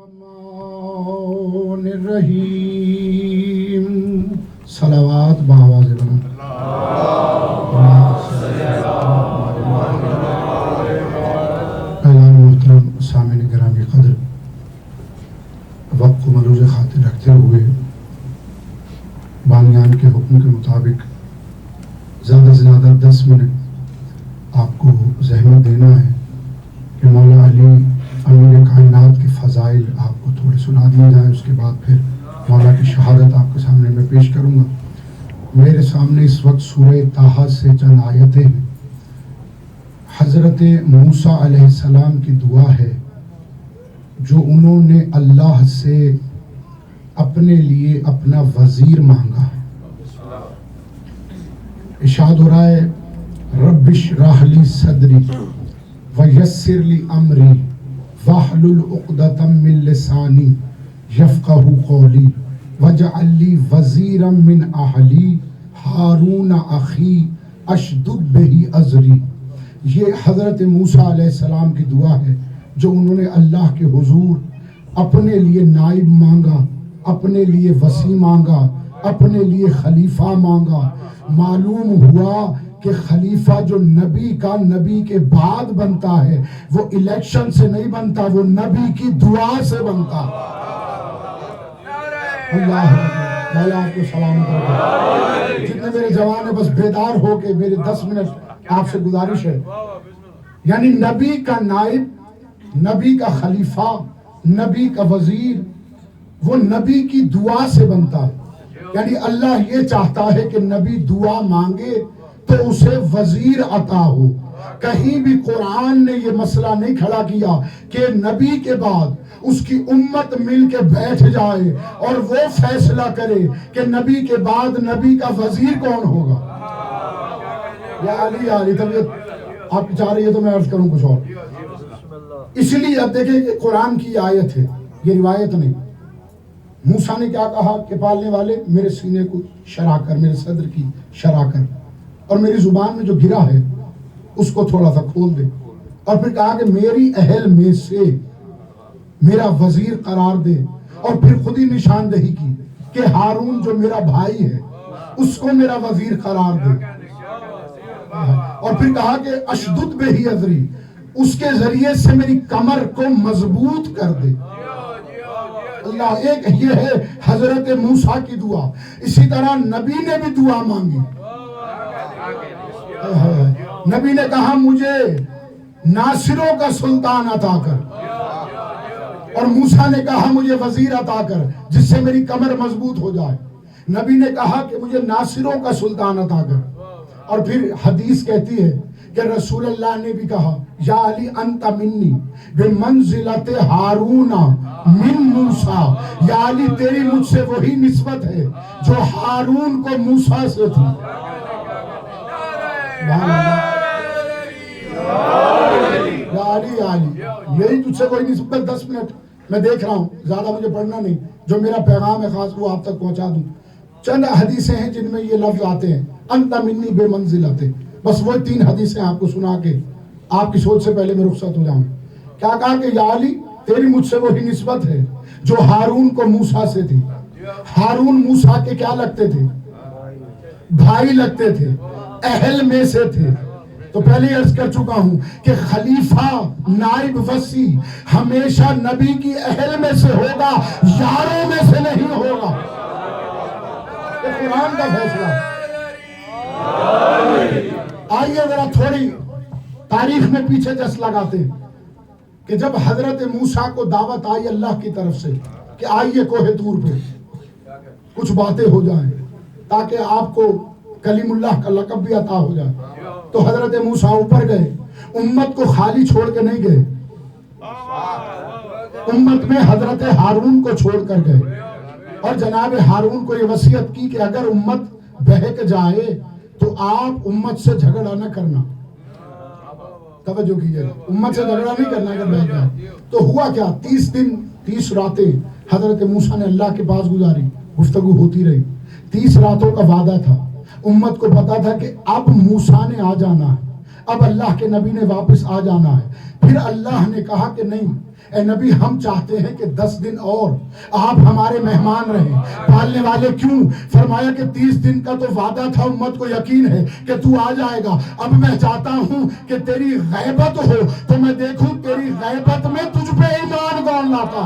الرحمن الرحیم صلوات بآواز بلند اعلان محترم سامعین گرامی قدر، وقت کو ملحوظ خاطر رکھتے ہوئے بانیان کے حکم کے مطابق زیادہ سے زیادہ 10 منٹ آپ کو زحمت دینا ہے کہ مولا علی امیر کائنات کے فضائل آپ کو تھوڑے سنا دیے جائیں، اس کے بعد پھر مولا کی شہادت آپ کے سامنے میں پیش کروں گا۔ میرے سامنے اس وقت سورہ طٰہٰ سے چند آیتیں ہیں۔ حضرت موسیٰ علیہ السلام کی دعا ہے جو انہوں نے اللہ سے اپنے لیے اپنا وزیر مانگا ہے۔ ارشاد ہو رہا ہے رب اشرح لی صدری ویسر لی امری واحلل عقدۃ من لسانی یفقہوا قولی واجعل لی وزیرا من اہلی ہارون اخی اشدد بہ ازری۔ یہ حضرت موسیٰ علیہ السلام کی دعا ہے جو انہوں نے اللہ کے حضور اپنے لیے نائب مانگا، اپنے لیے وصی مانگا، اپنے لیے خلیفہ مانگا۔ معلوم ہوا کہ خلیفہ جو نبی کا نبی کے بعد بنتا ہے وہ الیکشن سے نہیں بنتا، وہ نبی کی دعا سے بنتا۔ اللہ مولا آپ کو سلامت رکھے۔ جتنے میرے جوان ہیں بس بیدار ہو کے میرے 10 منٹ آپ سے گزارش ہے، یعنی نبی کا نائب، نبی کا خلیفہ، نبی کا وزیر وہ نبی کی دعا سے بنتا ہے۔ یعنی اللہ یہ چاہتا ہے کہ نبی دعا مانگے تو اسے وزیر عطا ہو۔ کہیں بھی قرآن نے یہ مسئلہ نہیں کھڑا کیا کہ نبی کے بعد اس کی امت مل کے بیٹھ جائے اور وہ فیصلہ کرے کہ نبی کے بعد نبی کا وزیر کون ہوگا۔ یا علی طبیعت آپ کی چاہ رہی ہے تو میں عرض کروں کچھ اور۔ اس لیے اب دیکھیں کہ قرآن کی آیت ہے، یہ روایت نہیں۔ موسیٰ نے کیا کہا کہ پالنے والے میرے سینے کو شرح کر، میرے صدر کی شرح کر، اور میری زبان میں جو گرا ہے اس کو تھوڑا سا کھول دے، اور پھر کہا کہ میری اہل میں سے میرا وزیر قرار دے، اور پھر خود ہی نشاندہی کی کہ ہارون جو میرا بھائی ہے اس کو میرا وزیر قرار دے، اور پھر کہا کہ اشدد بہ ازری، اس کے ذریعے سے میری کمر کو مضبوط کر دے۔ اللہ ایک یہ ہے حضرت موسیٰ کی دعا۔ اسی طرح نبی نے بھی دعا مانگی۔ نبی نے کہا مجھے ناصروں کا سلطان عطا کر، اور موسیٰ نے کہا مجھے وزیر عطا کر جس سے میری کمر مضبوط ہو جائے۔ نبی نے کہا کہ مجھے ناصروں کا سلطان عطا کر، اور پھر حدیث کہتی ہے کہ رسول اللہ نے بھی کہا یا علی انت منی بمنزلت ہارون من موسیٰ، یا علی تیری مجھ سے وہی نسبت ہے جو ہارون کو موسیٰ سے تھی۔ یا علی میری تجھ سے کوئی نسبت 10 منٹ میں دیکھ رہا ہوں، زیادہ مجھے پڑھنا نہیں، جو میرا پیغام ہے خاص وہ آپ تک پہنچا دوں۔ چند حدیثیں ہیں جن میں یہ لفظ آتے ہیں انت منی بے منزلت، بس وہ 3 حدیثیں آپ کو سنا کے آپ کی سوچ سے پہلے میں رخصت ہو جاؤں۔ کیا کہا کہ یا علی تیری مجھ سے وہی نسبت ہے جو ہارون کو موسیٰ سے تھی۔ ہارون موسیٰ کے کیا لگتے تھے؟ بھائی لگتے تھے، اہل میں سے تھے۔ تو پہلے عرض کر چکا ہوں کہ خلیفہ نائب وصی ہمیشہ نبی کی اہل میں سے ہوگا، یاروں میں سے نہیں ہوگا۔ یہ قرآن کا فیصلہ۔ آئیے ذرا تھوڑی تاریخ میں پیچھے جس لگاتے ہیں کہ جب حضرت موسیٰ کو دعوت آئی اللہ کی طرف سے کہ آئیے کوہ طور پہ کچھ باتیں ہو جائیں تاکہ آپ کو کلیم اللہ کا لقب بھی عطا ہو جائے، تو حضرت موسیٰ اوپر گئے، امت کو خالی چھوڑ کے نہیں گئے، امت میں حضرت ہارون کو چھوڑ کر گئے، اور جناب ہارون کو یہ وصیت کی کہ اگر امت بہک جائے تو آپ امت سے جھگڑا نہ کرنا۔ توجہ کیجئے، امت سے جھگڑا نہیں کرنا اگر بہک جائے۔ تو ہوا کیا، 30 دن 30 راتیں حضرت موسیٰ نے اللہ کے پاس گزاری، گفتگو ہوتی رہی۔ 30 راتوں کا وعدہ تھا، امت کو پتا تھا کہ اب موسیٰ نے آ جانا ہے، اب اللہ کے نبی نے واپس آ جانا ہے. پھر اللہ نے کہا کہ نہیں اے نبی ہم چاہتے ہیں کہ 10 دن اور آپ ہمارے مہمان رہیں. پالنے والے کیوں؟ فرمایا کہ 30 دن کا تو وعدہ تھا، امت کو یقین ہے کہ تو آ جائے گا. اب میں چاہتا ہوں کہ تیری غیبت ہو تو میں دیکھوں تیری غیبت میں تجھ پہ ایمان کون لاتا.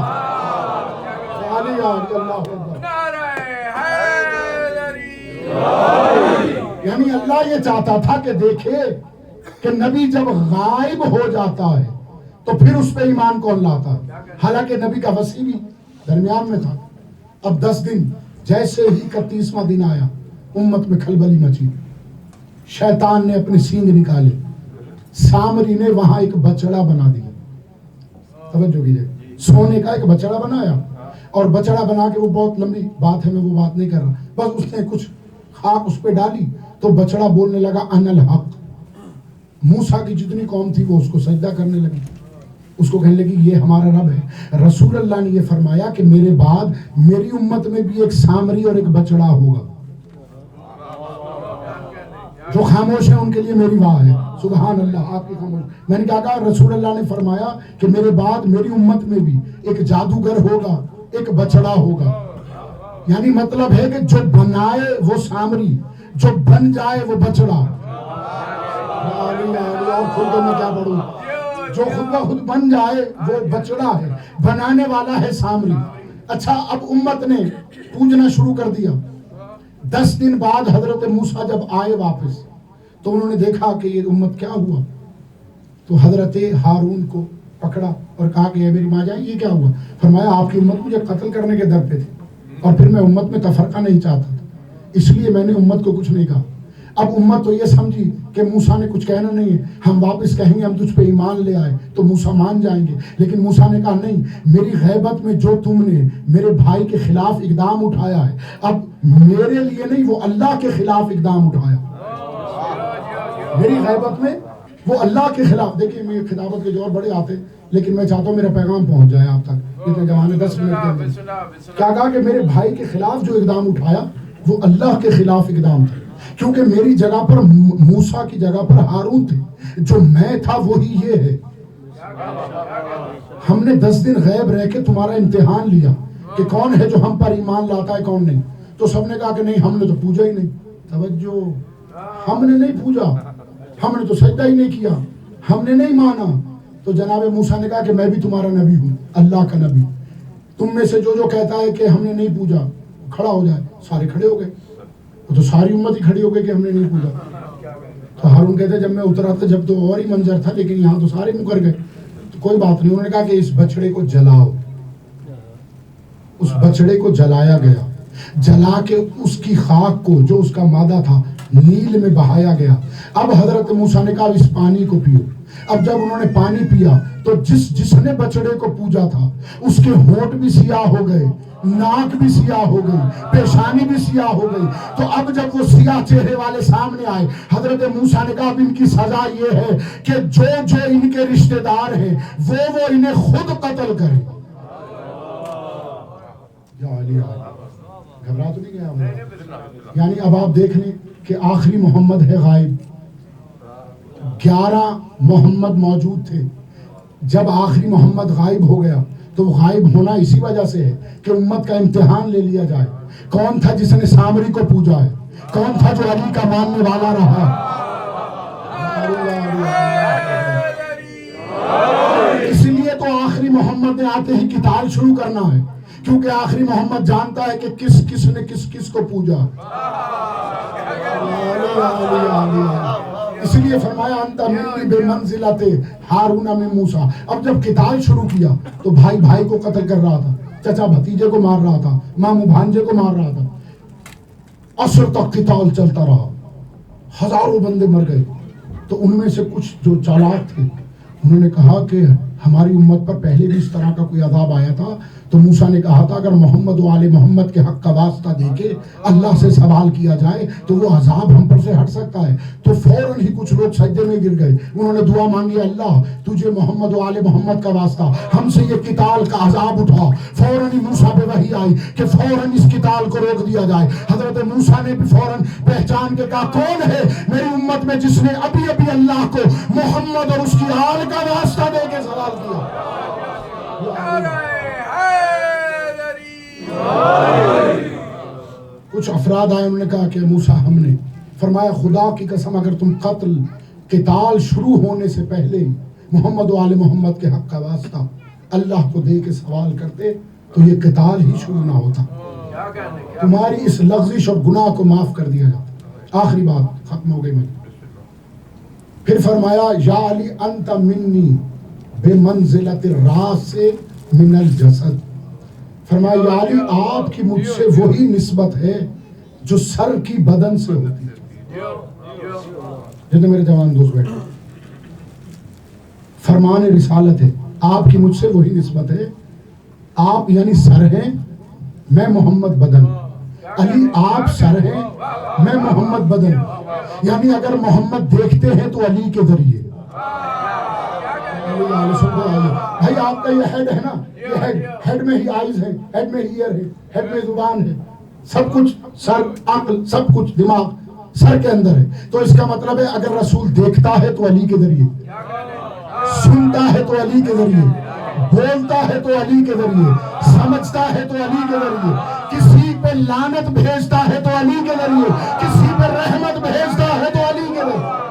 یعنی اللہ یہ چاہتا تھا کہ دیکھے کہ نبی جب غائب ہو جاتا ہے تو پھر اس پہ ایمان کون لاتا ہے. حالانکہ نبی کا وسیع بھی درمیان میں تھا. اب 10 دن جیسے ہی 31واں دن آیا امت میں کھلبلی مچی. شیطان نے اپنے سینگ نکالے، سامری نے وہاں ایک بچڑا بنا دیا. توجہ کیجئے، سونے کا ایک بچڑا بنایا اور بچڑا بنا کے، وہ بہت لمبی بات ہے میں وہ بات نہیں کر رہا، بس اس نے کچھ خاک اس پہ ڈالی تو بچڑا بولنے لگا ان الحق. موسیٰ کی جتنی قوم تھی وہ اس کو سجدہ کرنے لگی، اس کو کہنے لگی یہ ہمارا رب ہے. رسول اللہ نے یہ فرمایا کہ میرے بعد میری امت میں بھی ایک سامری اور ایک بچڑا ہوگا. جو خاموش ہیں ان کے لیے میری واہ ہے. سبحان اللہ. آپ کی خاموش. میں نے کہا رسول اللہ نے فرمایا کہ میرے بعد میری امت میں بھی ایک جادوگر ہوگا، ایک بچڑا ہوگا. یعنی مطلب ہے کہ جو بنائے وہ سامری، جو بن جائے وہ بچڑا. اور خود میں کیا پڑھوں، جو خود بخود بن جائے وہ بچڑا ہے، بنانے والا ہے سامری. اچھا اب امت نے پوجنا شروع کر دیا. 10 دن بعد حضرت موسیٰ جب آئے واپس تو انہوں نے دیکھا کہ یہ امت کیا ہوا. تو حضرت ہارون کو پکڑا اور کہا کہ اے میری ماں جان یہ کیا ہوا. فرمایا آپ کی امت مجھے قتل کرنے کے در پہ تھی اور پھر میں امت میں تفرقہ نہیں چاہتا تھا، اس لیے میں نے امت کو کچھ نہیں کہا. اب امت تو یہ سمجھی کہ موسیٰ نے کچھ کہنا نہیں ہے، ہم واپس کہیں گے ہم تجھ پہ ایمان لے آئے تو موسیٰ مان جائیں گے. لیکن موسیٰ نے کہا نہیں، میری غیبت میں جو تم نے میرے بھائی کے خلاف اقدام اٹھایا ہے، اب میرے لیے نہیں، وہ اللہ کے خلاف اقدام اٹھایا. میری غیبت میں وہ اللہ کے خلاف. دیکھیں میری خطابت کے جوہر بڑے آتے لیکن میں چاہتا ہوں میرا پیغام پہنچ جائے آپ تک اتنے جوانے 10 منٹ کے اندر. کیا کہا کہ میرے بھائی کے خلاف جو اقدام اٹھایا وہ اللہ کے خلاف اقدام تھا، کیونکہ میری جگہ پر موسیٰ کی جگہ پر ہارون تھے، جو میں تھا وہی یہ ہے. ہم نے 10 دن غیب رہ کے تمہارا امتحان لیا کہ کون ہے جو ہم پر ایمان لاتا ہے کون نہیں. تو سب نے کہا کہ نہیں ہم نے تو پوجا ہی نہیں. توجہ، ہم نے نہیں پوجا، ہم نے تو سجدہ ہی نہیں کیا، ہم نے نہیں مانا. تو جناب موسیٰ نے کہا کہ میں بھی تمہارا نبی ہوں، اللہ کا نبی. تم میں سے جو کہتا ہے کہ ہم نے نہیں پوجا کھڑا ہو جائے. سارے کھڑے ہو گئے. تو ساری امت ہی کھڑی ہو گئی کہ ہم نے نہیں پوجا. تو ہارون کہتے جب میں اترا تھا جب تو اور ہی منظر تھا، لیکن یہاں تو سارے مکر گئے. تو کوئی بات نہیں. انہوں نے کہا کہ اس بچڑے کو جلاؤ. اس بچڑے کو جلایا گیا. جلا کے اس کی خاک کو جو اس کا مادہ تھا نیل میں بہایا گیا. اب حضرت موسیٰ نے کہا اس پانی کو پیو. اب جب انہوں نے پانی پیا تو جس نے بچڑے کو پوجا تھا اس کے ہونٹ بھی سیاہ ہو گئے، ناک بھی سیاہ ہو گئی، پیشانی بھی سیاہ ہو گئی. تو اب جب وہ سیاہ چہرے والے سامنے آئے حضرت موسیٰ نے کہا اب ان کی سزا یہ ہے کہ جو ان کے رشتہ دار ہیں وہ انہیں خود قتل کرے. گھبرا تو نہیں گیا؟ یعنی اب آپ دیکھ لیں کہ آخری محمد ہے غائب. 11 محمد موجود تھے. جب آخری محمد غائب ہو گیا تو غائب ہونا اسی وجہ سے ہے کہ امت کا امتحان لے لیا جائے. کون تھا جس نے سامری کو پوجا ہے؟ کون تھا جو علی کا ماننے والا رہا؟ اس لیے تو آخری محمد نے آتے ہی قتال شروع کرنا ہے، کیونکہ آخری محمد جانتا ہے کہ کس نے کس کو پوجا. اس لیے فرمایا انت منی بمنزلت ہارون من موسیٰ. اب جب قتال شروع کیا تو بھائی کو قتل کر رہا تھا، چچا بھتیجے کو مار رہا تھا، ماموں بھانجے کو مار رہا تھا. عصر تک قتال چلتا رہا، ہزاروں بندے مر گئے. تو ان میں سے کچھ جو چالاک تھے انہوں نے کہا کہ ہماری امت پر پہلے بھی اس طرح کا کوئی عذاب آیا تھا تو موسیٰ نے کہا تھا اگر محمد و آل محمد کے حق کا واسطہ دے کے اللہ سے سوال کیا جائے تو وہ عذاب ہم پر سے ہٹ سکتا ہے. تو فوراً ہی کچھ لوگ سجدے میں گر گئے. انہوں نے دعا مانگی اللہ تجھے محمد و آل محمد کا واسطہ ہم سے یہ قتال کا عذاب اٹھا. فوراً ہی موسیٰ پہ وحی آئی کہ فوراً اس قتال کو روک دیا جائے. حضرت موسیٰ نے بھی فوراً پہچان کے کہا کون ہے میری امت میں جس نے ابھی ابھی اللہ کو محمد اور اس کی آل کا واسطہ دے کے سوال کیا. کچھ افراد آئے انہوں نے کہا کہ موسیٰ ہم نے فرمایا خدا کی قسم اگر تم قتال شروع ہونے سے پہلے محمد و آل محمد کے حق کا واسطہ اللہ کو دے کے سوال کرتے تو یہ قتال ہی شروع نہ ہوتا. تمہاری اس لغزش اور گناہ کو معاف کر دیا جاتا. آخری بات ختم ہو گئی. میں پھر فرمایا یا علی انت منی بے منزلت الراس من الجسد. فرمایا یا علی آپ کی مجھ سے وہی نسبت ہے جو سر کی بدن سے ہوتی ہے. جتنے میرے جوان دوست بیٹھے فرمان رسالت ہے آپ کی مجھ سے وہی نسبت ہے. آپ یعنی سر ہیں میں محمد بدن. علی آپ سر ہیں میں محمد بدن. یعنی اگر محمد دیکھتے ہیں تو علی کے ذریعے. بھائی آپ کا یہ ہیڈ ہے نا یہ ہیڈ میں ہی آئیز ہے ہیڈ میں ہی ایئر ہے ہیڈ میں زبان ہے سب کچھ سر عقل سب کچھ دماغ سر کے اندر ہے. تو اس کا مطلب ہے اگر رسول دیکھتا ہے تو علی کے ذریعے سنتا ہے تو علی کے ذریعے بولتا ہے تو علی کے ذریعے سمجھتا ہے تو علی کے ذریعے کسی پہ لعنت بھیجتا ہے تو علی کے ذریعے کسی پہ رحمت بھیجتا ہے تو علی کے ذریعے.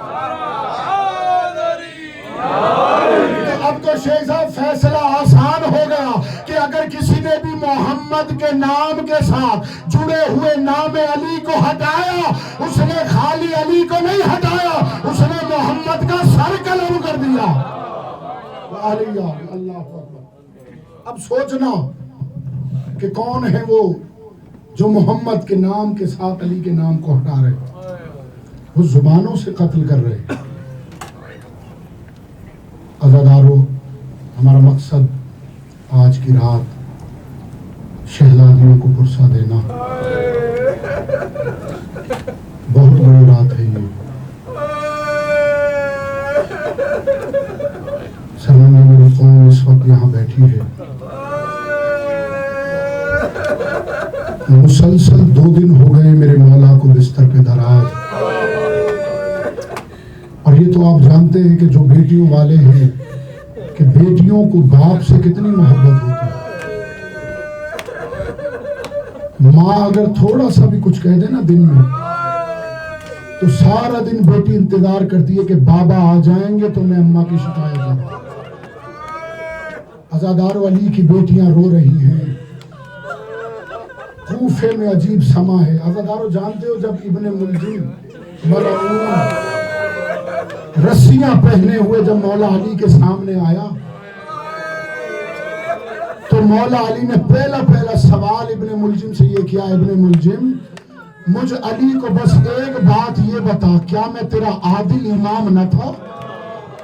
اب تو شیخ صاحب فیصلہ آسان ہو گیا کہ اگر کسی نے بھی محمد کے نام کے ساتھ جڑے ہوئے نام علی کو ہٹایا اس نے خالی علی کو نہیں ہٹایا اس نے محمد کا سر قلم کر دیا. اللہ اکبر. اب سوچنا کہ کون ہے وہ جو محمد کے نام کے ساتھ علی کے نام کو ہٹا رہے وہ زبانوں سے قتل کر رہے. عزادارو ہمارا مقصد آج کی رات شہزادیوں کو پرسہ دینا. بہت بڑی رات ہے یہ. سامنے میری قوم اس وقت یہاں بیٹھی ہے. مسلسل 2 دن ہو گئے میرے مولا کو بستر پہ دراز. اور یہ تو آپ جانتے ہیں کہ جو بیٹیوں والے ہیں کہ بیٹیوں کو باپ سے کتنی محبت ہوتی ہے. ماں اگر تھوڑا سا بھی کچھ کہہ دے نا دن میں تو سارا دن بیٹی انتظار کرتی ہے کہ بابا آ جائیں گے تو میں اماں کی شکایت کروں. عزادار علی کی بیٹیاں رو رہی ہیں. کوفے میں عجیب سما ہے. عزادارو جانتے ہو جب ابن ملجم ملعون رسیاں پہنے ہوئے جب مولا علی کے سامنے آیا تو مولا علی نے پہلا سوال ابن ملجم سے یہ کیا ابن ملجم مجھ علی کو بس ایک بات یہ بتا کیا میں تیرا عادل امام نہ تھا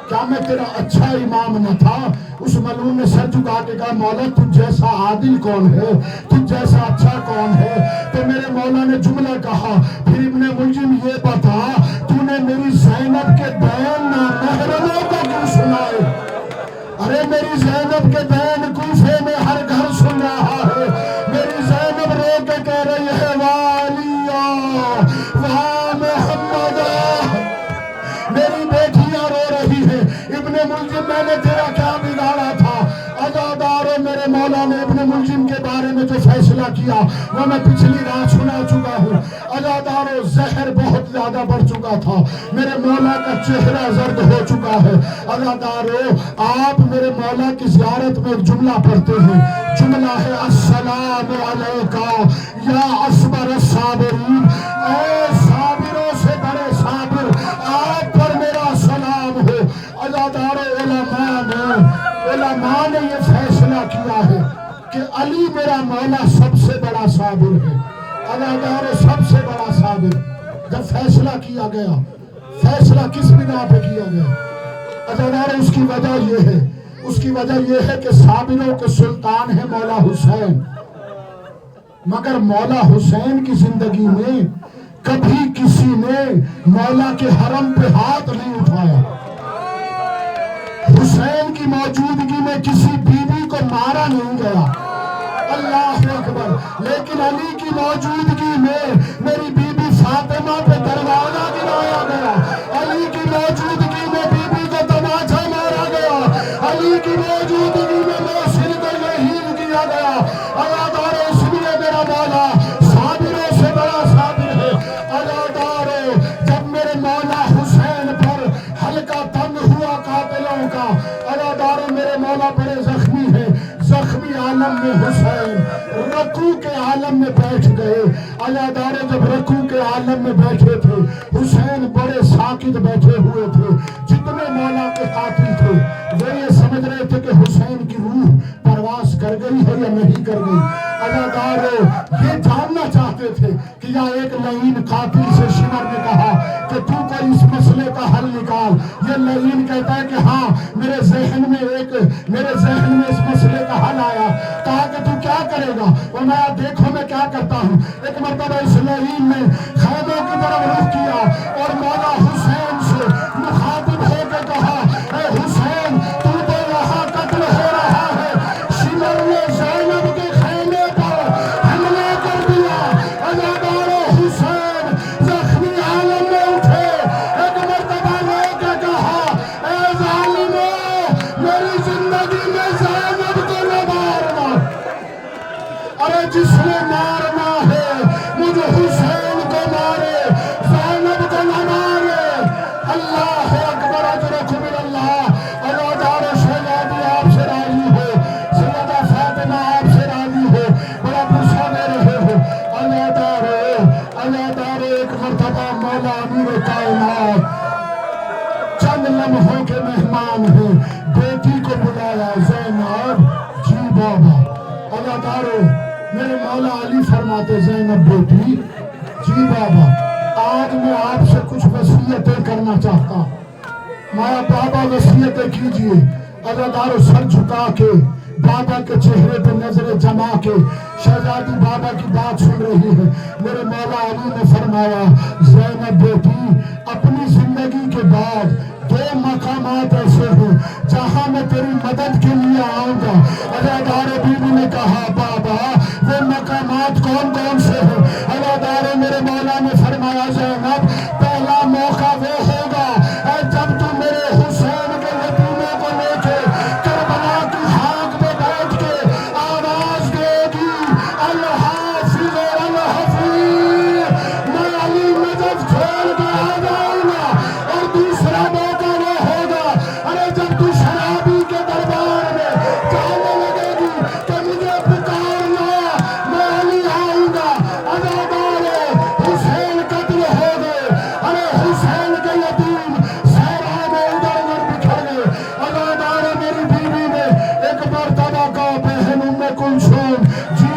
کیا میں تیرا اچھا امام نہ تھا. اس ملعون نے سر جھکا کے کہا مولا تجھ جیسا عادل کون ہے تجھ جیسا اچھا کون ہے. تو میرے مولا نے جملہ کہا پھر ابن ملجم یہ بتا تو نے میری زینب کے دین نامحرموں کو کیوں سنائے. ارے میری زینب کے دین کوفے میں ہر گھر سن رہا ہے. میری زینب رو کے کہہ رہی ہے والیہ واہ محمد. میری بیٹیاں رو رہی ہیں. ابن ملجم میں نے تیرا کیا بگاڑا تھا. عزادارو میرے مولا نے ابن ملجم کے بارے میں جو فیصلہ کیا وہ میں پچھلی رات سنا چکا ہوں. عزادارو زہر بہت زیادہ بڑھ چکا تھا. میرے مولا کا چہرہ زرد ہو چکا ہے. عزادارو آپ میرے مولا کی زیارت میں ایک جملہ پڑھتے ہیں. جملہ ہے السلام علیکہ یا اصبر الصابرین. اے صابروں سے بڑے صابر آپ پر میرا سلام ہو. عزادارو علماء نے یہ فیصلہ کیا ہے کہ علی میرا مولا سب سے بڑا صابر ہے. عزادارو سب سے بڑا صابر. جب فیصلہ کیا گیا فیصلہ کس بنا پہ کیا گیا عزادارو اس کی وجہ یہ ہے اس کی وجہ یہ ہے کہ صابروں کے سلطان ہے مولا حسین، مگر مولا حسین کی زندگی میں کبھی کسی نے مولا کے حرم پہ ہاتھ نہیں اٹھایا، حسین کی موجودگی میں کسی بیوی کو مارا نہیں گیا، اللہ اکبر، لیکن علی کی موجودگی میں میری بی بی فاطمہ پہ دروازہ گرایا گیا، علی کی موجودگی میں بی بی کو تماچا مارا گیا، علی کی موجودگی میں محسن کو یہین کیا گیا، عزادارو اس لیے میرا مولا صابروں سے بڑا صابر ہے، عزادارو جب میرے مولا حسین پر حلقہ تنگ ہوا قاتلوں کا، عزادارو میرے مولا بڑے زخمی ہیں، زخمی عالم میں حسین رکوع کے عالم میں بیٹھ گئے، عزادارو جب رکوع کے عالم میں بیٹھے تھے حسین بڑے ساکت بیٹھے ہوئے تھے، جتنے مولا کے قاتل تھے وہ یہ سمجھ رہے تھے کہ حسین کی روح پرواز کر گئی ہے یا نہیں کر گئی، عزادارو یہ جاننا چاہتے تھے کہ یا ایک لعین قاتل سے شمر نے کہا کہ تو کوئی اس مسئلے کا حل نکال، یہ لعین کہتا ہے کہ ہاں میرے ذہن میں اس مسئلے کا حل آیا، کہا کہ تو کیا کرے گا، اور میں دیکھو میں کیا کرتا ہوں، ایک مرتبہ اس لعین نے خیموں کی طرف رخ کیا اور مولا حسین سے مخاطب ہو کے کہا، اے حسین تو تو یہاں قتل ہو رہا ہے، شمر نے زینب کے خیمے پر حملہ کر دیا، عزادارو حسین زخمی عالم میں اٹھے، ایک مرتبہ لے کے کہا، اے ظالموں میری زندگی میں زینب کو نہ مارنا، ارے جس نے مارنا ہے مجھے حسین کو مارے، زینب کو نہ مارے، اللہ اکبر، اجرکم اللہ، عزادارو شہزادی آپ سے راضی ہو، سیدہ فاطمہ آپ سے راضی ہو، بڑا غصہ دے رہے ہو، عزادارو ایک مرتبہ مولا امیر کائنات چند لمحوں کے مہمان ہیں، بیٹی کو بلایا، زینب جی بابا، عزادارو میرے مولا علی فرماتے زینب بیٹی جی بابا آج میں آپ سے کچھ وصیتیں کرنا چاہتا ہوں، مایا بابا وصیتیں کیجئے، عزادارو سر جھکا کے بابا کے چہرے پہ نظر جما کے شہزادی بابا کی بات سن رہی ہے، میرے مولا علی نے فرمایا زینب بیٹی اپنی زندگی کے بعد دو مقامات ایسے ہیں جہاں میں تیری مدد کے لیے آؤں گا، عزادارو بی بی نے کہا بابا وہ مقامات کون کون سے ہیں، عزادارو میرے مولا نے فرمایا زینب پہلا موقع وہ ہوگا جب تو میرے حسین کے یتیموں کو لے کے کربلا کی خاک میں بیٹھ کے آواز دے گی الحافظ الحفیظ، میں علی نجف کھیل کے آ جاؤں گا، اور دوسرا موقع وہ ہوگا ارے جب تو شرابی کے دربار میں جانے لگے گی کہ مجھے پکارنا میں علی آؤں گا، عزادارو حسین قتل ہو گئے، ارے حسین کے یتیم صحرا میں ادھر ادھر بکھر گئے، عزادارو میری بیوی نے ایک مرتبہ کہا بہن ام کلثوم جی